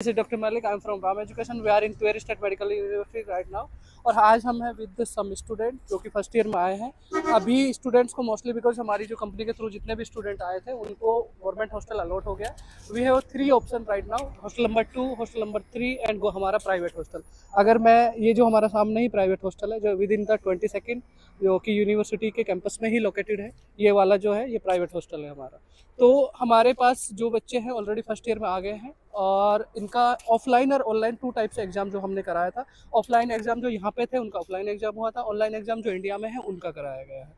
This is Dr. Malik. I'm from Ram Education. We are in Tweri State Medical University right now. और आज हम हैं with some student जो कि first year में आए हैं। अभी स्टूडेंट्स को मोस्टली बिकॉज हमारी जो कंपनी के थ्रू जितने भी स्टूडेंट आए थे उनको गवर्नमेंट हॉस्टल अलॉट हो गया। We have 3 option right now, hostel number 2, hostel number 3 and हमारा प्राइवेट हॉस्टल। अगर मैं ये जो हमारा सामने ही प्राइवेट हॉस्टल है जो विद इन द 20 सेकेंड जो कि यूनिवर्सिटी के कैंपस में ही लोकेटेड है, ये वाला जो है ये प्राइवेट हॉस्टल है हमारा। तो हमारे पास जो बच्चे हैं ऑलरेडी फर्स्ट ईयर में आ गए हैं और इनका ऑफलाइन और ऑनलाइन 2 टाइप से एग्जाम जो हमने कराया था। ऑफलाइन एग्जाम जो यहाँ पे थे उनका ऑफलाइन एग्जाम हुआ था, ऑनलाइन एग्जाम जो इंडिया में है उनका कराया गया है।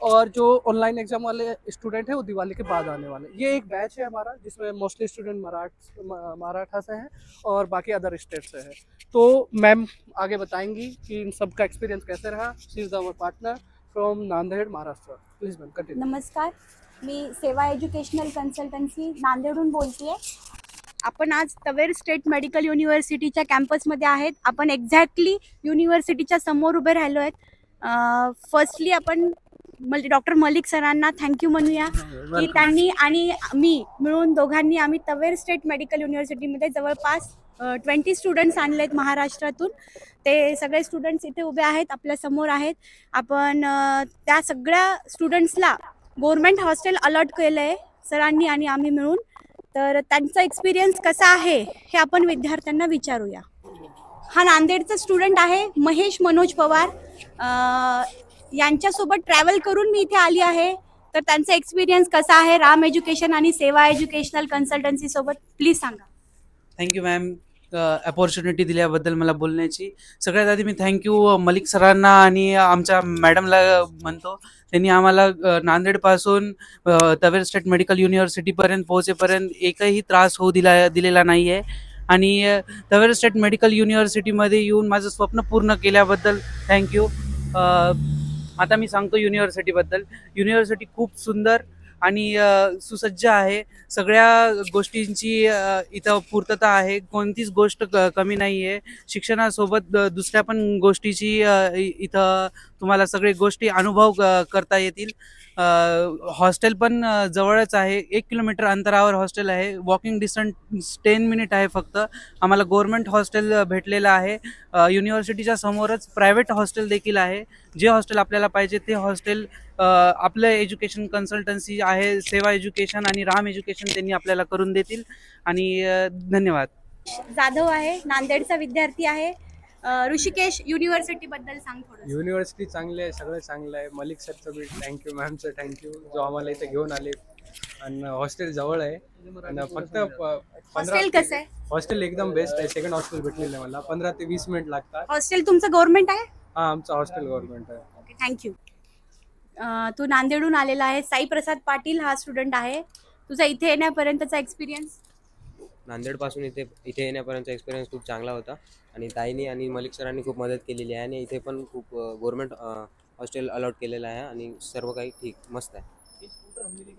और जो ऑनलाइन एग्जाम वाले स्टूडेंट हैं वो दिवाली के बाद आने वाले। ये एक बैच है हमारा जिसमें मोस्टली स्टूडेंट मराठा से हैं और बाकी अदर स्टेट से है। तो मैम आगे बताएंगी कि इन सब का एक्सपीरियंस कैसे रहा। She is our partner from Nanded, Maharashtra. Please ma'am continue. नमस्कार, मी सेवा एज्युकेशनल कन्सल्टन्सी नांदेडहून बोलते आहे। आपण आज तवेर स्टेट मेडिकल युनिव्हर्सिटीच्या कॅम्पसमध्ये आहेत। आपण एक्झॅक्टली युनिव्हर्सिटीच्या समोर उभे राहिलो आहेत। फर्स्टली आपण डॉक्टर मलिक सरांना थँक्यू म्हणूया की त्यांनी आणि मी मिळून दोघांनी आम्ही तवेर स्टेट मेडिकल युनिव्हर्सिटीमध्ये जवळपास 20 स्टुडंट्स आणलेत महाराष्ट्रातून। ते सगळे स्टुडंट्स इथे उभे आहेत, आपल्या समोर आहेत। आपण त्या सगळ्या स्टुडंट्सला गव्हर्नमेंट हॉस्टेल अलॉट केलं आहे सरांनी आणि आम्ही मिळून। तर त्यांचा एक्सपिरियन्स कसा आहे हे आपण विद्यार्थ्यांना विचारूया। हा नांदेडचा स्टुडंट आहे महेश मनोज पवार। यांच्यासोबत ट्रॅव्हल करून मी इथे आली आहे। तर त्यांचा एक्सपिरियन्स कसा आहे राम एज्युकेशन आणि सेवा एज्युकेशनल कन्सल्टन्सी सोबत, प्लीज सांगा। थँक्यू मॅम, अपॉर्च्युनिटी दिल्याबद्दल मला बोलण्याची। सगळ्यात आधी मी थँक्यू मलिक सरांना आणि आमच्या मॅडमला म्हणतो। त्यांनी आम्हाला नांदेडपासून तवेर स्टेट मेडिकल युनिव्हर्सिटीपर्यंत पोहोचेपर्यंत एकही त्रास होऊ दिलेला नाही आहे। आणि तवेर स्टेट मेडिकल युनिव्हर्सिटीमध्ये येऊन माझं स्वप्न पूर्ण केल्याबद्दल थँक्यू। आता मी सांगतो युनिव्हर्सिटीबद्दल। युनिव्हर्सिटी खूप सुंदर आणि सुसज्ज आहे। सगळ्या गोष्टींची इथं पूर्तता आहे, कोणतीच गोष्ट कमी नाही आहे। शिक्षणासोबत दुसऱ्या पण गोष्टीची इथं तुम्हाला सगळे गोष्टी अनुभव करता येतील। हॉस्टेल पण जवळच आहे, 1 किलोमीटर अंतरावर हॉस्टेल आहे। वॉकिंग डिस्टन्स 10 मिनिट आहे फक्त। आम्हाला गव्हर्नमेंट हॉस्टेल भेटलेलं आहे। युनिव्हर्सिटीच्या समोरच प्रायव्हेट हॉस्टेल देखील आहे। जे हॉस्टेल आपल्याला पाहिजे ते हॉस्टेल आपलं एज्युकेशन कन्सल्टन्सी आहे, सेवा एज्युकेशन आणि राम एज्युकेशन त्यांनी आपल्याला करून देतील। आणि धन्यवाद। जाधव आहे, नांदेडचा विद्यार्थी आहे। ऋषिकेश युनिव्हर्सिटी बद्दल सांग थोडं। युनिव्हर्सिटी चांगली आहे, सगळं चांगलं आहे। मलिक सरचं बी थँक्यू, मॅमचं थँक्यू जो आम्हाला इथे घेऊन आले। आणि हॉस्टेल जवळ आहे आणि फक्त हॉस्टेल कसं आहे? हॉस्टेल एकदम बेस्ट आहे। सेकंड हॉस्टेल भेटलेलं आहे मला, 15 ते 20 मिनिट लागतात। हॉस्टेल तुमचं गव्हर्नमेंट आहे? हा, आमचं हॉस्टेल गव्हर्नमेंट आहे। Okay, thank you. तू नांदेडहून आलेला आहे। साई प्रसाद पाटील हा स्टुडंट आहे। तुझा इथे येण्यापर्यंतचा एक्सपिरियन्स? नांदेडपासून इथे येण्यापर्यंतचा एक्सपिरियन्स खूप चांगला होता आणि ताईंनी आणि मलिक सरांनी खूप मदत केलेली आहे। आणि इथे पण खूप गव्हर्नमेंट हॉस्टेल अलॉट केलेलं आहे आणि सर्व काही ठीक मस्त आहे।